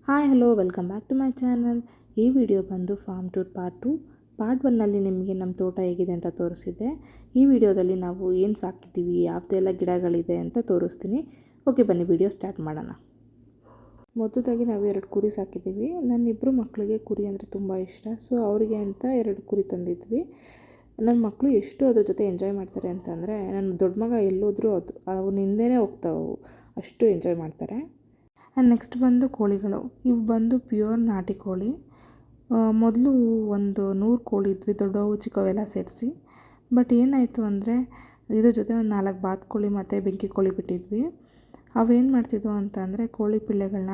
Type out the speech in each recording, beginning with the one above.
Hi hello welcome back to my channel. ಈ video ಬಂದು farm tour part 2. Part 1ನಲ್ಲಿ ನಿಮಗೆ ನಮ್ಮ ತೋಟ ಹೇಗಿದೆ ಅಂತ ತೋರಿಸಿದ್ದೆ. ಈ ವಿಡಿಯೋದಲ್ಲಿ ನಾವು ಏನು ಸಾಕಿದ್ದೀವಿ, ಯಾವುದೆಲ್ಲ ಗಿಡಗಳಿದೆ ಅಂತ ತೋರಿಸ್ತೀನಿ. ಓಕೆ, ಬನ್ನಿ ವಿಡಿಯೋ ಸ್ಟಾರ್ಟ್ ಮಾಡೋಣ. ಮೊದಲಾಗಿ ನಾವು 2 ಕುರಿ ಸಾಕಿದ್ದೀವಿ. ನನ್ನ ಇಬ್ಬರು ಮಕ್ಕಳಿಗೆ ಕುರಿ ಅಂದರೆ ತುಂಬ ಇಷ್ಟ. ಸೊ ಅವರಿಗೆ ಅಂತ 2 ಕುರಿ ತಂದಿದ್ವಿ. ನನ್ನ ಮಕ್ಕಳು ಎಷ್ಟು ಅದ್ರ ಜೊತೆ ಎಂಜಾಯ್ ಮಾಡ್ತಾರೆ ಅಂತಂದರೆ, ನನ್ನ ದೊಡ್ಡ ಮಗ ಎಲ್ಲೋದ್ರೂ ಅವನ ಹಿಂದೆಯೇ ಹೋಗ್ತಾವೆ, ಅಷ್ಟು ಎಂಜಾಯ್ ಮಾಡ್ತಾರೆ. ಆ್ಯಂಡ್ ನೆಕ್ಸ್ಟ್ ಬಂದು ಕೋಳಿಗಳು. ಇವು ಬಂದು ಪ್ಯೂರ್ ನಾಟಿ ಕೋಳಿ. ಮೊದಲು ಒಂದು 100 ಕೋಳಿ ಇದ್ವಿ, ದೊಡ್ಡವು ಚಿಕ್ಕವೆಲ್ಲ ಸೇರಿಸಿ. ಬಟ್ ಏನಾಯಿತು ಅಂದರೆ, ಇದ್ರ ಜೊತೆ ಒಂದು 4 ಬಾತುಕೋಳಿ ಮತ್ತು ಬೆಂಕಿ ಕೋಳಿ ಬಿಟ್ಟಿದ್ವಿ. ಅವೇನು ಮಾಡ್ತಿದ್ವು ಅಂತಂದರೆ, ಕೋಳಿ ಪಿಳ್ಳೆಗಳನ್ನ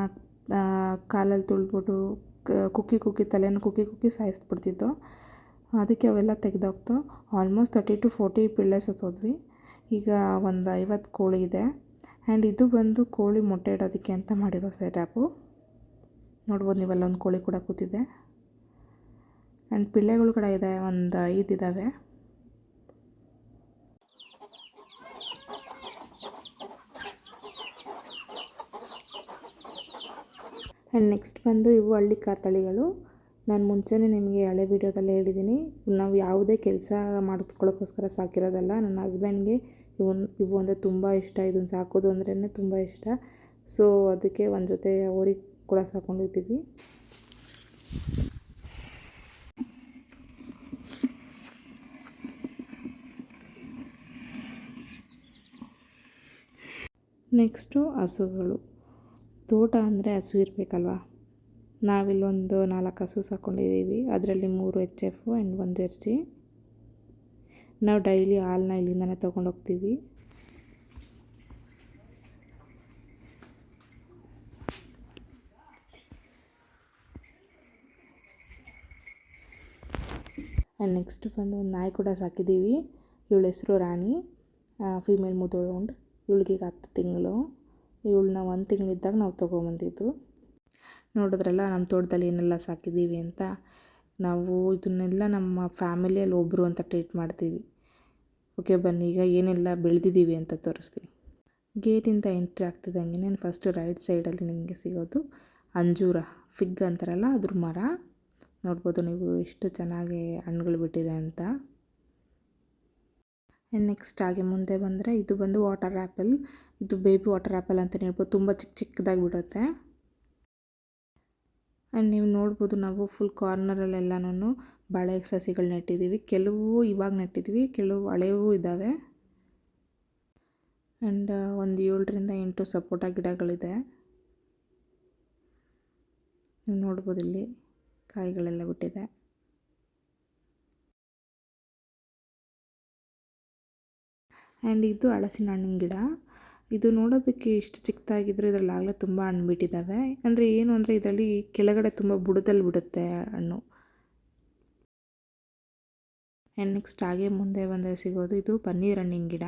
ಕಾಲಲ್ಲಿ ತುಳಿದ್ಬಿಟ್ಟು ಕುಕ್ಕಿ ತಲೆನ ಕುಕ್ಕಿ ಸಾಯಿಸ್ಬಿಡ್ತಿದ್ದೋ. ಅದಕ್ಕೆ ಅವೆಲ್ಲ ತೆಗೆದೋಗ್ತು. Almost 30 to 40 Pillai ಸತ್ತೋದ್ವಿ. ಈಗ ಒಂದು 50 ಕೋಳಿ ಇದೆ. ಆ್ಯಂಡ್ ಇದು ಬಂದು ಕೋಳಿ ಮೊಟ್ಟೆ ಇಡೋದಕ್ಕೆ ಅಂತ ಮಾಡಿರೋ ಸೆಟಪ್ಪು. ನೋಡ್ಬೋದು, ನೀವೆಲ್ಲ ಒಂದು ಕೋಳಿ ಕೂಡ ಕೂತಿದೆ. ಆ್ಯಂಡ್ ಪಿಳ್ಳೆಗಳು ಕೂಡ ಇದೆ, ಒಂದು 5 ಇದ್ದಾವೆ. ಆ್ಯಂಡ್ ನೆಕ್ಸ್ಟ್ ಬಂದು ಇವು ಹಳ್ಳಿ ಕಾರ್ತಳಿಗಳು. ನಾನು ಮುಂಚೆನೇ ನಿಮಗೆ ಹಳೆ ವೀಡಿಯೋದಲ್ಲಿ ಹೇಳಿದ್ದೀನಿ, ನಾವು ಯಾವುದೇ ಕೆಲಸ ಮಾಡಿಸ್ಕೊಳ್ಳೋಕ್ಕೋಸ್ಕರ ಸಾಕಿರೋದಲ್ಲ. ನನ್ನ ಹಸ್ಬೆಂಡ್ಗೆ ಇವು ಅಂದರೆ ತುಂಬ ಇಷ್ಟ. ಇದನ್ನು ಸಾಕೋದು ಅಂದ್ರೇ ತುಂಬ ಇಷ್ಟ. ಸೊ ಅದಕ್ಕೆ ಒಂದು ಜೊತೆ ಅವ್ರಿಗೆ ಕೂಡ ಸಾಕೊಂಡಿದ್ದೀವಿ. ನೆಕ್ಸ್ಟು ಹಸುಗಳು. ತೋಟ ಅಂದರೆ ಹಸು ಇರಬೇಕಲ್ವ. ನಾವಿಲ್ಲೊಂದು 4 ಹಸು ಸಾಕೊಂಡಿದ್ದೀವಿ. ಅದರಲ್ಲಿ 3 HF ಆ್ಯಂಡ್ 1 ಜೆರ್ಸಿ. ನಾವು ಡೈಲಿ ಹಾಲನ್ನ ಇಲ್ಲಿಂದನೇ ತೊಗೊಂಡೋಗ್ತೀವಿ. ಆ್ಯಂಡ್ ನೆಕ್ಸ್ಟ್ ಬಂದು ಒಂದು ನಾಯಿ ಕೂಡ ಸಾಕಿದ್ದೀವಿ. ಇವಳ ಹೆಸರು ರಾಣಿ, ಫೀಮೇಲ್ ಮುದೋಳೌಂಡ್. ಇವಳಿಗೆ 10 ತಿಂಗಳು. ಇವಳನ್ನ 1 ತಿಂಗಳಿದ್ದಾಗ ನಾವು ತೊಗೊಂಬಂದಿದ್ದು. ನೋಡಿದ್ರಲ್ಲ ನಮ್ಮ ತೋಟದಲ್ಲಿ ಏನೆಲ್ಲ ಸಾಕಿದ್ದೀವಿ ಅಂತ. ನಾವು ಇದನ್ನೆಲ್ಲ ನಮ್ಮ ಫ್ಯಾಮಿಲಿಯಲ್ಲಿ ಒಬ್ಬರು ಅಂತ ಟ್ರೀಟ್ ಮಾಡ್ತೀವಿ. ಓಕೆ, ಬನ್ನಿ ಈಗ ಏನೆಲ್ಲ ಬೆಳೆದಿದ್ದೀವಿ ಅಂತ ತೋರಿಸ್ತೀನಿ. ಗೇಟಿಂದ ಎಂಟ್ರಿ ಆಗ್ತಿದ್ದಂಗೆ ನಾನು ಫಸ್ಟು ರೈಟ್ ಸೈಡಲ್ಲಿ ನಿಮಗೆ ಸಿಗೋದು ಅಂಜೂರ, ಫಿಗ್ ಅಂತಾರಲ್ಲ ಅದ್ರ ಮರ. ನೋಡ್ಬೋದು ನೀವು ಎಷ್ಟು ಚೆನ್ನಾಗಿ ಹಣ್ಣುಗಳು ಬಿಟ್ಟಿದೆ ಅಂತ. ಆ್ಯಂಡ್ ನೆಕ್ಸ್ಟ್ ಹಾಗೆ ಮುಂದೆ ಬಂದರೆ ಇದು ಬಂದು ವಾಟರ್ ಆ್ಯಪಲ್. ಇದು ಬೇಬಿ ವಾಟರ್ ಆ್ಯಪಲ್ ಅಂತಲೇ ಹೇಳ್ಬೋದು, ತುಂಬ ಚಿಕ್ಕದಾಗಿ ಬಿಡುತ್ತೆ. ಆ್ಯಂಡ್ ನೀವು ನೋಡ್ಬೋದು, ನಾವು ಫುಲ್ ಕಾರ್ನರಲ್ಲೆಲ್ಲನೂ ಬಾಳೆ ಸಸಿಗಳು ನೆಟ್ಟಿದ್ದೀವಿ. ಕೆಲವು ಇವಾಗ ನೆಟ್ಟಿದ್ವಿ, ಕೆಲವು ಹಳೆಯೂ ಇದ್ದಾವೆ. ಆ್ಯಂಡ್ ಒಂದು 7ರಿಂದ 8 ಸಪೋಟ ಗಿಡಗಳಿದೆ. ನೀವು ನೋಡ್ಬೋದು, ಇಲ್ಲಿ ಕಾಯಿಗಳೆಲ್ಲ ಬಿಟ್ಟಿದೆ. ಆ್ಯಂಡ್ ಇದು ಹಲಸಿನ ಹಣ್ಣಿನ ಗಿಡ. ಇದು ನೋಡೋದಕ್ಕೆ ಇಷ್ಟು ಚಿಕ್ಕದಾಗಿದ್ದರೂ ಇದರಲ್ಲಾಗಲೇ ತುಂಬ ಹಣ್ಣು ಬಿಟ್ಟಿದ್ದಾವೆ. ಅಂದರೆ ಏನು ಅಂದರೆ, ಇದರಲ್ಲಿ ಕೆಳಗಡೆ ತುಂಬ ಬುಡದಲ್ಲಿ ಬಿಡುತ್ತೆ ಹಣ್ಣು. ಆ್ಯಂಡ್ ನೆಕ್ಸ್ಟ್ ಹಾಗೆ ಮುಂದೆ ಬಂದರೆ ಸಿಗೋದು ಇದು ಪನ್ನೀರ್ ಹಣ್ಣಿನ ಗಿಡ.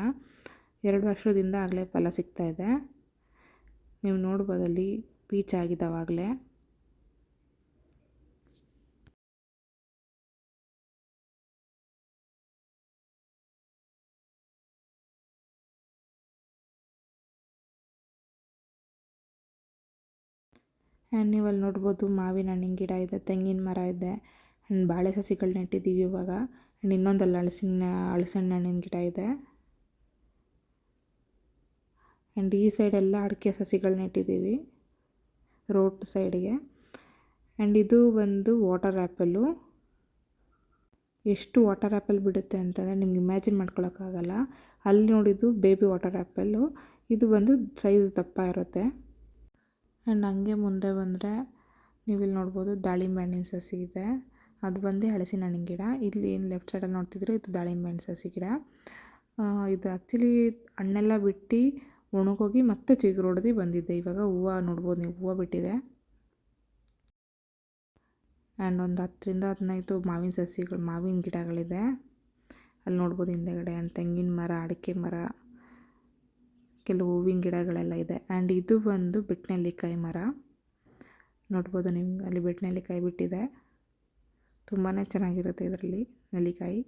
2 ವರ್ಷದಿಂದ ಆಗಲೇ ಫಲ ಸಿಗ್ತಾಯಿದೆ. ನೀವು ನೋಡ್ಬೋದು, ಅಲ್ಲಿ ಪೀಚ್ ಆಗಿದ್ದಾವಾಗಲೇ. ಆ್ಯಂಡ್ ನೀವು ಅಲ್ಲಿ ನೋಡ್ಬೋದು, ಮಾವಿನ ಹಣ್ಣಿನ ಗಿಡ ಇದೆ, ತೆಂಗಿನ ಮರ ಇದೆ. ಆ್ಯಂಡ್ ಬಾಳೆ ಸಸಿಗಳು ನೆಟ್ಟಿದ್ದೀವಿ ಇವಾಗ. ಆ್ಯಂಡ್ ಇನ್ನೊಂದಲ್ಲಿ ಹಲಸಿನ ಹಣ್ಣಿನ ಗಿಡ ಇದೆ. ಆ್ಯಂಡ್ ಈ ಸೈಡೆಲ್ಲ ಅಡಿಕೆ ಸಸಿಗಳು ನೆಟ್ಟಿದ್ದೀವಿ ರೋಡ್ ಸೈಡಿಗೆ. ಆ್ಯಂಡ್ ಇದು ಒಂದು ವಾಟರ್ ಆ್ಯಪಲ್ಲು. ಎಷ್ಟು ವಾಟರ್ ಆ್ಯಪಲ್ ಬಿಡುತ್ತೆ ಅಂತಂದರೆ ನಿಮ್ಗೆ ಇಮ್ಯಾಜಿನ್ ಮಾಡ್ಕೊಳಕ್ಕಾಗಲ್ಲ. ಅಲ್ಲಿ ನೋಡಿದ್ದು ಬೇಬಿ ವಾಟರ್ ಆ್ಯಪಲ್ಲು. ಇದು ಬಂದು ಸೈಜ್ ದಪ್ಪ ಇರುತ್ತೆ. ಆ್ಯಂಡ್ ಹಂಗೆ ಮುಂದೆ ಬಂದರೆ ನೀವಿಲ್ಲಿ ನೋಡ್ಬೋದು, ದಾಳಿಂಬೆ ಹಣ್ಣಿನ ಸಸಿ ಇದೆ. ಅದು ಬಂದು ಹಲಸಿನ ಹಣ್ಣಿನ ಗಿಡ. ಇಲ್ಲಿ ಏನು ಲೆಫ್ಟ್ ಸೈಡಲ್ಲಿ ನೋಡ್ತಿದ್ರು, ಇದು ದಾಳಿಂಬೆ ಹಣ್ಣು ಸಸಿ ಗಿಡ. ಇದು ಆ್ಯಕ್ಚುಲಿ ಹಣ್ಣೆಲ್ಲ ಬಿಟ್ಟು ಒಣಗೋಗಿ ಮತ್ತೆ ಚಿಗುರೊಡೆದು ಬಂದಿದೆ. ಇವಾಗ ಹೂವು ನೋಡ್ಬೋದು ನೀವು, ಹೂವು ಬಿಟ್ಟಿದೆ. ಆ್ಯಂಡ್ ಒಂದು 10ರಿಂದ 15 ಮಾವಿನ ಗಿಡಗಳಿದೆ. ಅಲ್ಲಿ ನೋಡ್ಬೋದು ಹಿಂದೆಗಡೆ. ಆ್ಯಂಡ್ ತೆಂಗಿನ ಮರ, ಅಡಿಕೆ ಮರ, ಕೆಲವು ಹೂವಿನ ಗಿಡಗಳೆಲ್ಲ ಇದೆ. ಆ್ಯಂಡ್ ಇದು ಬಂದು ಬಿಟ್ಟನೆಲ್ಲಿಕಾಯಿ ಮರ. ನೋಡ್ಬೋದು ನಿಮ್ಗೆ, ಅಲ್ಲಿ ಬಿಟ್ಟನೆಲ್ಲಿಕಾಯಿ ಬಿಟ್ಟಿದೆ. ತುಂಬಾ ಚೆನ್ನಾಗಿರುತ್ತೆ ಇದರಲ್ಲಿ ನೆಲ್ಲಿಕಾಯಿ.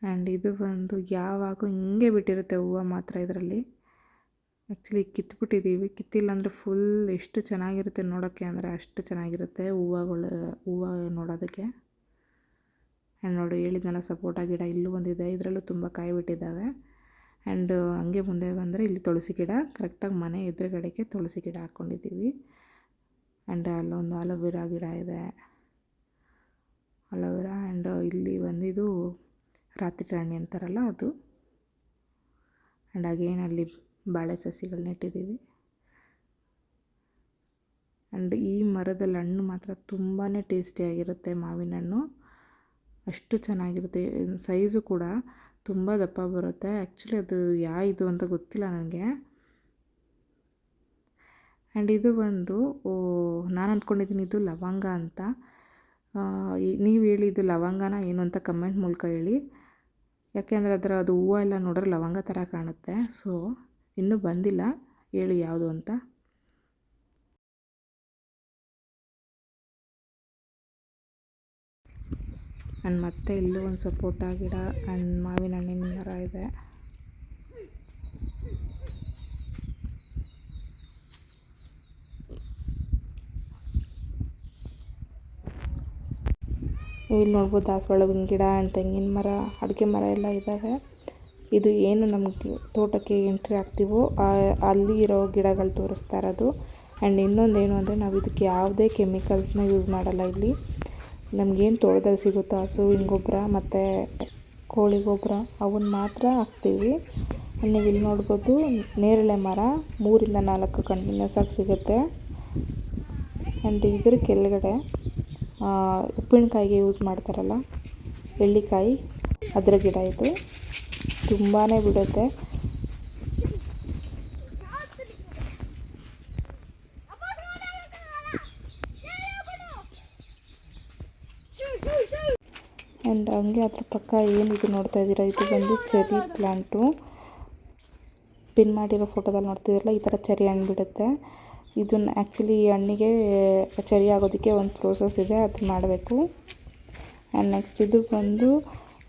ಆ್ಯಂಡ್ ಇದು ಬಂದು ಯಾವಾಗ ಹಿಂಗೆ ಬಿಟ್ಟಿರುತ್ತೆ ಹೂವು ಮಾತ್ರ ಇದರಲ್ಲಿ. ಆ್ಯಕ್ಚುಲಿ ಕಿತ್ಬಿಟ್ಟಿದ್ದೀವಿ, ಕಿತ್ತಿಲ್ಲ ಅಂದರೆ ಫುಲ್ ಎಷ್ಟು ಚೆನ್ನಾಗಿರುತ್ತೆ ನೋಡೋಕ್ಕೆ ಅಂದರೆ ಅಷ್ಟು ಚೆನ್ನಾಗಿರುತ್ತೆ ಹೂವು ನೋಡೋದಕ್ಕೆ. ಆ್ಯಂಡ್ ನೋಡಿ ಹೇಳಿದ್ನಲ್ಲ ಸಪೋಟ ಗಿಡ ಇಲ್ಲೂ ಒಂದಿದೆ, ಇದರಲ್ಲೂ ತುಂಬ ಕಾಯಿ ಬಿಟ್ಟಿದ್ದಾವೆ. ಆ್ಯಂಡ್ ಹಂಗೆ ಮುಂದೆ ಬಂದರೆ ಇಲ್ಲಿ ತುಳಸಿ ಗಿಡ, ಕರೆಕ್ಟಾಗಿ ಮನೆ ಎದುರುಗಡೆಗೆ ತುಳಸಿ ಗಿಡ ಹಾಕ್ಕೊಂಡಿದ್ದೀವಿ. ಆ್ಯಂಡ್ ಅಲ್ಲೊಂದು ಅಲೋವೆರಾ ಗಿಡ ಇದೆ, ಅಲೋವೆರಾ. ಆ್ಯಂಡ್ ಇಲ್ಲಿ ಬಂದಿದ್ದು ರಾತ್ರಿ ರಾಣಿ ಅಂತಾರಲ್ಲ ಅದು. ಆ್ಯಂಡ್ ಅಗೇನ್ ಅಲ್ಲಿ ಬಾಳೆ ಸಸಿಗಳನ್ನ ಇಟ್ಟಿದ್ದೀವಿ. ಆ್ಯಂಡ್ ಈ ಮರದಲ್ಲಿ ಹಣ್ಣು ಮಾತ್ರ ತುಂಬಾ ಟೇಸ್ಟಿಯಾಗಿರುತ್ತೆ, ಮಾವಿನ ಹಣ್ಣು ಅಷ್ಟು ಚೆನ್ನಾಗಿರುತ್ತೆ. ಸೈಜು ಕೂಡ ತುಂಬ ದಪ್ಪ ಬರುತ್ತೆ. ಆ್ಯಕ್ಚುಲಿ ಅದು ಇದು ಅಂತ ಗೊತ್ತಿಲ್ಲ ನನಗೆ. ಆ್ಯಂಡ್ ಇದು ಬಂದು ನಾನು ಅಂದ್ಕೊಂಡಿದ್ದೀನಿ ಇದು ಲವಂಗ ಅಂತ. ನೀವು ಹೇಳಿ ಇದು ಲವಂಗನ ಏನು ಅಂತ ಕಮೆಂಟ್ ಮೂಲಕ ಹೇಳಿ. ಯಾಕೆಂದರೆ ಅದು ಹೂವು ಎಲ್ಲ ನೋಡಿದ್ರೆ ಲವಂಗ ಥರ ಕಾಣುತ್ತೆ. ಸೊ ಇನ್ನೂ ಬಂದಿಲ್ಲ, ಹೇಳಿ ಯಾವುದು ಅಂತ. ಆ್ಯಂಡ್ ಮತ್ತೆ ಇಲ್ಲೂ ಒಂದು ಸಪೋಟ ಗಿಡ ಆ್ಯಂಡ್ ಮಾವಿನ ಹಣ್ಣಿನ ಮರ ಇದೆ. ಇಲ್ಲಿ ನೋಡ್ಬೋದು ದಾಸವಾಳ ಹೂವಿನ ಗಿಡ ಆ್ಯಂಡ್ ತೆಂಗಿನ ಮರ, ಅಡಿಕೆ ಮರ ಎಲ್ಲ ಇದ್ದಾವೆ. ಇದು ಏನು ನಮಗೆ ತೋಟಕ್ಕೆ ಎಂಟ್ರಿ ಆಗ್ತೀವೋ ಅಲ್ಲಿ ಇರೋ ಗಿಡಗಳು ತೋರಿಸ್ತಾ ಇರೋದು. ಆ್ಯಂಡ್ ಇನ್ನೊಂದೇನು ಅಂದರೆ ನಾವು ಇದಕ್ಕೆ ಯಾವುದೇ ಕೆಮಿಕಲ್ಸ್ನ ಯೂಸ್ ಮಾಡಲ್ಲ. ಇಲ್ಲಿ ನಮಗೇನು ತೋಟದಲ್ಲಿ ಸಿಗುತ್ತೋ ಹಸುವಿನ ಗೊಬ್ಬರ ಮತ್ತು ಕೋಳಿ ಗೊಬ್ಬರ ಅವನ್ನ ಮಾತ್ರ ಹಾಕ್ತೀವಿ. ನೀವು ಇಲ್ಲಿ ನೋಡ್ಬೋದು ನೇರಳೆ ಮರ 3 ಇಂದ 4 ಕಂಟಿನ್ಯೂಸ್ ಆಗಿ ಸಿಗುತ್ತೆ. ಆ್ಯಂಡ್ ಇದ್ರ ಕೆಳಗಡೆ ಉಪ್ಪಿನಕಾಯಿಗೆ ಯೂಸ್ ಮಾಡ್ತಾರಲ್ಲ ಎಳ್ಳಿಕಾಯಿ, ಅದರ ಗಿಡ ಇದು ತುಂಬಾ ಬಿಡುತ್ತೆ. ಆ್ಯಂಡ್ ಹಂಗೆ ಅದ್ರ ಪಕ್ಕ ಏನಿದು ನೋಡ್ತಾ ಇದ್ದೀರಾ, ಇದು ಬಂದು ಚೆರಿ ಪ್ಲ್ಯಾಂಟು. ಪಿನ್ ಮಾಡಿರೋ ಫೋಟೋದಲ್ಲಿ ನೋಡ್ತಿದ್ದೀರಲ್ಲ, ಈ ಥರ ಚೆರಿ ಹಣ್ಣು ಬಿಡುತ್ತೆ. ಇದನ್ನು ಆ್ಯಕ್ಚುಲಿ ಈ ಹಣ್ಣಿಗೆ ಚೆರಿ ಆಗೋದಕ್ಕೆ ಒಂದು ಪ್ರೋಸೆಸ್ ಇದೆ, ಅದು ಮಾಡಬೇಕು. ಆ್ಯಂಡ್ ನೆಕ್ಸ್ಟ್ ಇದು ಬಂದು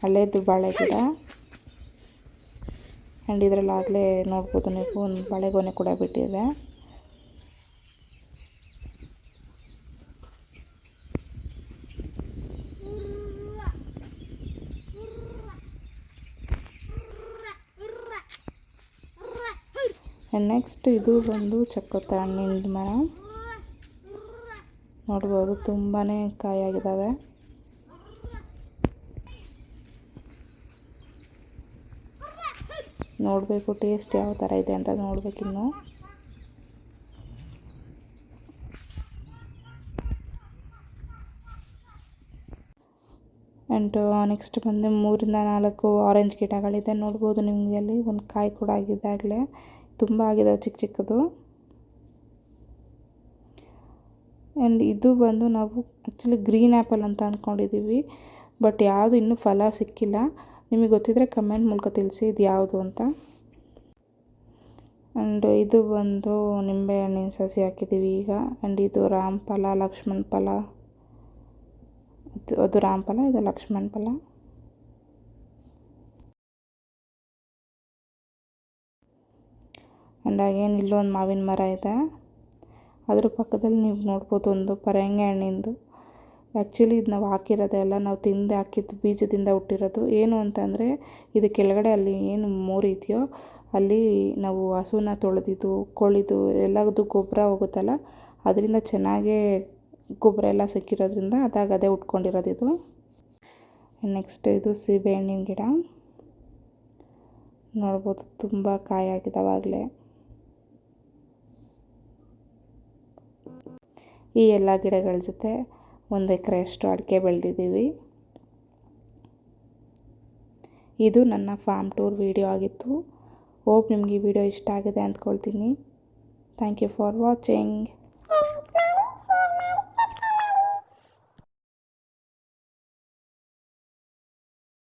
ಹಳೇದು ಬಾಳೆ ಗಿಡ. ಆ್ಯಂಡ್ ಇದರಲ್ಲಿ ಆಗಲೇ ನೋಡ್ಬೋದು ನೀವು ಒಂದು ಬಾಳೆಗೊನೆ ಕೂಡ ಬಿಟ್ಟಿದೆ. ಆ್ಯಂಡ್ ನೆಕ್ಸ್ಟ್ ಇದು ಬಂದು ಚಕ್ಕೋತ ಹಣ್ಣಿನ ಮರ. ನೋಡ್ಬೋದು ತುಂಬಾ ಕಾಯಾಗಿದ್ದಾವೆ. ನೋಡಬೇಕು ಟೇಸ್ಟ್ ಯಾವ ಥರ ಇದೆ ಅಂತ ನೋಡಬೇಕಿನ್ನು. ಆ್ಯಂಡ್ ನೆಕ್ಸ್ಟ್ ಬಂದು 3 ಇಂದ 4 ಆರೆಂಜ್ ಗಿಡಗಳಿದೆ. ನೋಡ್ಬೋದು ನಿಮಗೆ ಅಲ್ಲಿ ಒಂದು ಕಾಯಿ ಕೂಡ ಆಗಿದೆ, ಆಗಲೇ ತುಂಬ ಆಗಿದಾವೆ ಚಿಕ್ಕ ಚಿಕ್ಕದು. ಆ್ಯಂಡ್ ಇದು ಬಂದು ನಾವು ಆ್ಯಕ್ಚುಲಿ ಗ್ರೀನ್ ಆ್ಯಪಲ್ ಅಂತ ಅಂದ್ಕೊಂಡಿದ್ದೀವಿ, ಬಟ್ ಯಾವುದು ಇನ್ನೂ ಫಲ ಸಿಕ್ಕಿಲ್ಲ. ನಿಮಗೆ ಗೊತ್ತಿದ್ದರೆ ಕಮೆಂಟ್ ಮೂಲಕ ತಿಳಿಸಿ ಇದು ಯಾವುದು ಅಂತ. ಆ್ಯಂಡ್ ಇದು ಬಂದು ನಿಂಬೆ ಹಣ್ಣಿನ ಸಸಿ ಹಾಕಿದ್ದೀವಿ ಈಗ. ಆ್ಯಂಡ್ ಇದು ರಾಮಫಲ, ಲಕ್ಷ್ಮಣ ಫಲ, ಅದು ರಾಮಫಲ, ಇದು ಲಕ್ಷ್ಮಣ ಫಲ. ಆ್ಯಂಡ್ ಅಗೇನ್ ಇಲ್ಲೊಂದು ಮಾವಿನ ಮರ ಇದೆ. ಅದ್ರ ಪಕ್ಕದಲ್ಲಿ ನೀವು ನೋಡ್ಬೋದು ಒಂದು ಪರಂಗಿ ಹಣ್ಣಿಂದು. ಆ್ಯಕ್ಚುಲಿ ಇದು ನಾವು ಹಾಕಿರೋದೇ ಅಲ್ಲ, ನಾವು ತಿಂದು ಹಾಕಿದ್ದು ಬೀಜದಿಂದ ಹುಟ್ಟಿರೋದು. ಏನು ಅಂತಂದರೆ ಇದು ಕೆಳಗಡೆ ಅಲ್ಲಿ ಏನು ಮೋರಿ ಇದೆಯೋ ಅಲ್ಲಿ ನಾವು ಹಸುನ ತೊಳೆದಿದ್ದು ಕೋಳಿದು ಎಲ್ಲದು ಗೊಬ್ಬರ ಹೋಗುತ್ತಲ್ಲ, ಅದರಿಂದ ಚೆನ್ನಾಗೇ ಗೊಬ್ಬರ ಎಲ್ಲ ಸಿಕ್ಕಿರೋದ್ರಿಂದ ಅದೇ ಉಟ್ಕೊಂಡಿರೋದು ಇದು. ನೆಕ್ಸ್ಟ್ ಇದು ಸೀಬೆ ಹಣ್ಣಿನ ಗಿಡ. ನೋಡ್ಬೋದು ತುಂಬ ಕಾಯಾಗಿದ್ದಾವಾಗಲೇ. ಈ ಎಲ್ಲ ಗಿಡಗಳ ಜೊತೆ 1 ಎಕರೆಯಷ್ಟು ಅಡಿಕೆ ಬೆಳೆದಿದ್ದೀವಿ. ಇದು ನನ್ನ ಫಾರ್ಮ್ ಟೂರ್ ವಿಡಿಯೋ ಆಗಿತ್ತು. ಹೋಪ್ ನಿಮಗೆ ಈ ವಿಡಿಯೋ ಇಷ್ಟ ಆಗಿದೆ ಅಂದ್ಕೊಳ್ತೀನಿ. Thank you for watching.